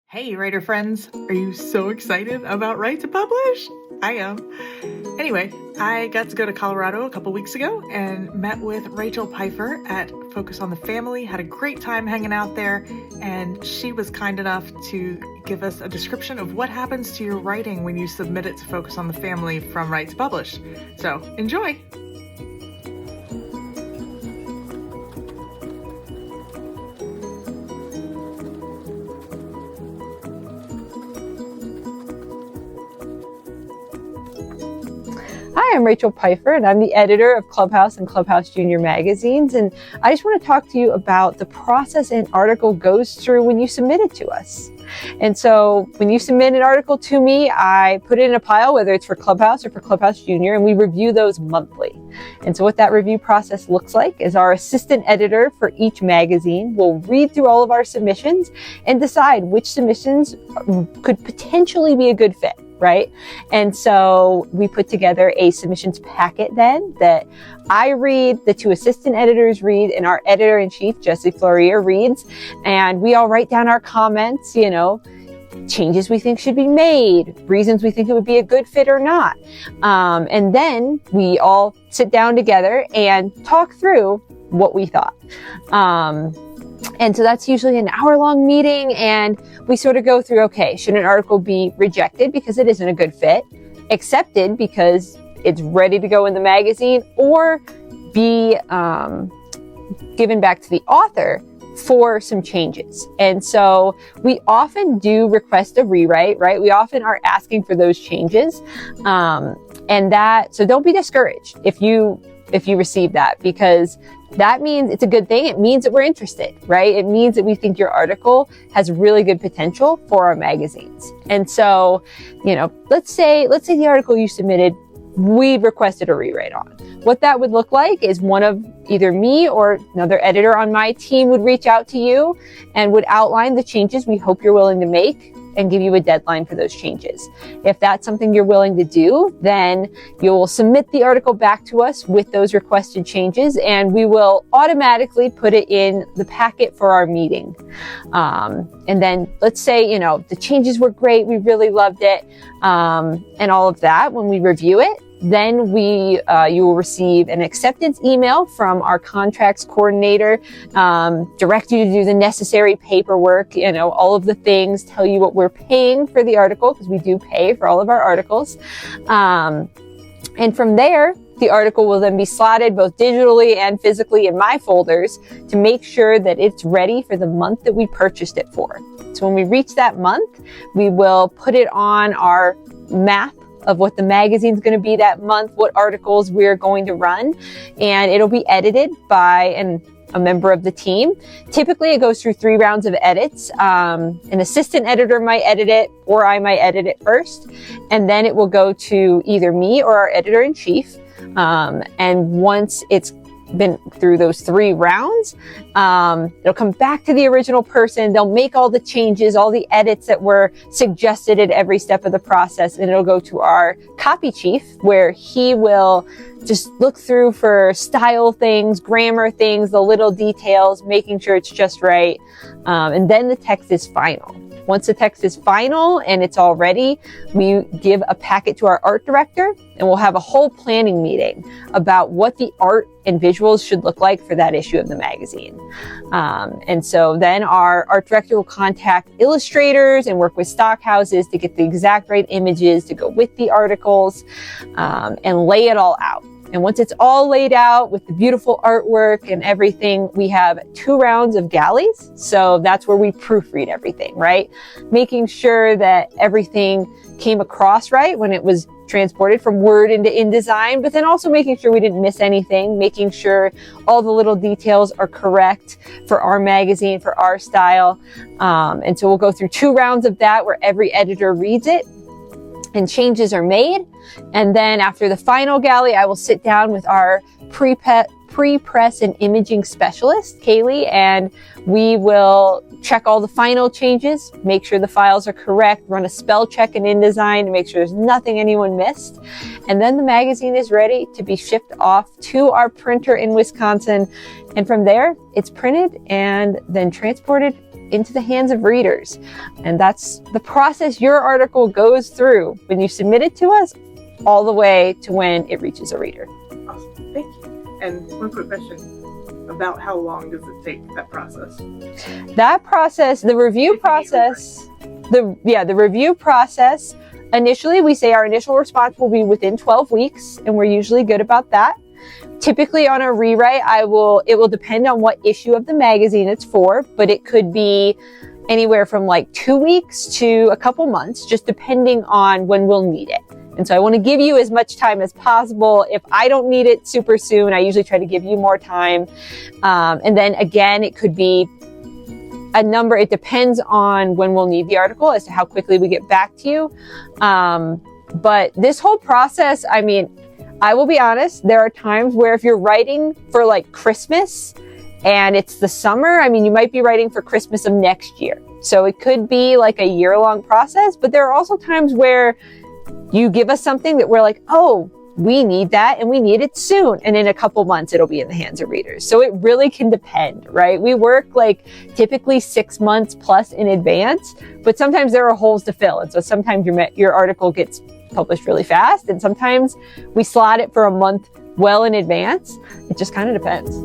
Hey, writer friends! Are you so excited about Write to Publish? I am. Anyway, I got to go to Colorado a couple weeks ago and met with Rachel Pfeiffer at Focus on the Family, had a great time hanging out there, and she was kind enough to give us a description of what happens to your writing when you submit it to Focus on the Family from Write to Publish. So, enjoy! Hi, I'm Rachel Pfeiffer, and I'm the editor of Clubhouse and Clubhouse Junior magazines. And I just want to talk to you about the process an article goes through when you submit it to us. And so when you submit an article to me, I put it in a pile, whether it's for Clubhouse or for Clubhouse Junior, and we review those monthly. And so what that review process looks like is our assistant editor for each magazine will read through all of our submissions and decide which submissions could potentially be a good fit. Right? And so we put together a submissions packet then that I read, the two assistant editors read, and our editor-in-chief, Jessie Flourier, reads. And we all write down our comments, changes we think should be made, reasons we think it would be a good fit or not. And then we all sit down together and talk through what we thought. And so that's usually an hour-long meeting, and we sort of go through, okay, should an article be rejected because it isn't a good fit, accepted because it's ready to go in the magazine, or be given back to the author for some changes. And so we often do request a rewrite, right? We often are asking for those changes. So don't be discouraged if you receive that, because that means it's a good thing. It means that we're interested, right? It means that we think your article has really good potential for our magazines. And so, let's say the article you submitted, we requested a rewrite on. What that would look like is one of either me or another editor on my team would reach out to you and would outline the changes we hope you're willing to make and give you a deadline for those changes. If that's something you're willing to do, then you will submit the article back to us with those requested changes, and we will automatically put it in the packet for our meeting. And then let's say, the changes were great, we really loved it, and all of that. When we review it, then you will receive an acceptance email from our contracts coordinator, direct you to do the necessary paperwork, all of the things, tell you what we're paying for the article, because we do pay for all of our articles. And from there, the article will then be slotted both digitally and physically in my folders to make sure that it's ready for the month that we purchased it for. So when we reach that month, we will put it on our map of what the magazine's going to be that month, what articles we're going to run, and it'll be edited by a member of the team. Typically, it goes through 3 rounds of edits. An assistant editor might edit it, or I might edit it first, and then it will go to either me or our editor-in-chief. And once it's been through those 3 rounds, it'll come back to the original person. They'll make all the changes, all the edits that were suggested at every step of the process, and it'll go to our copy chief, where he will just look through for style things, grammar things, the little details, making sure it's just right. And then the text is final. Once the text is final and it's all ready, we give a packet to our art director, and we'll have a whole planning meeting about what the art and visuals should look like for that issue of the magazine. And so then our art director will contact illustrators and work with stock houses to get the exact right images to go with the articles, and lay it all out. And once it's all laid out with the beautiful artwork and everything, we have 2 rounds of galleys. So that's where we proofread everything, right? Making sure that everything came across right when it was transported from Word into InDesign, but then also making sure we didn't miss anything, making sure all the little details are correct for our magazine, for our style. And so we'll go through 2 rounds of that where every editor reads it and changes are made. And then after the final galley, I will sit down with our pre-press and imaging specialist, Kaylee, and we will check all the final changes, make sure the files are correct, run a spell check in InDesign to make sure there's nothing anyone missed. And then the magazine is ready to be shipped off to our printer in Wisconsin. And from there, it's printed and then transported into the hands of readers. And that's the process your article goes through when you submit it to us, all the way to when it reaches a reader. Awesome. Thank you. And one quick question. About how long does it take, that process? That process, the review process, the review process, initially we say our initial response will be within 12 weeks, and we're usually good about that. Typically on a rewrite, it will depend on what issue of the magazine it's for, but it could be anywhere from like 2 weeks to a couple months, just depending on when we'll need it. And so I want to give you as much time as possible. If I don't need it super soon, I usually try to give you more time. And then again, it could be a number. It depends on when we'll need the article as to how quickly we get back to you. But this whole process, I mean, I will be honest, there are times where if you're writing for like Christmas and it's the summer, I mean, you might be writing for Christmas of next year. So it could be like a year-long process, but there are also times where you give us something that we're like, oh, we need that and we need it soon. And in a couple months, it'll be in the hands of readers. So it really can depend, right? We work like typically 6 months plus in advance, but sometimes there are holes to fill. And so sometimes your article gets published really fast, and sometimes we slot it for a month well in advance. It just kind of depends.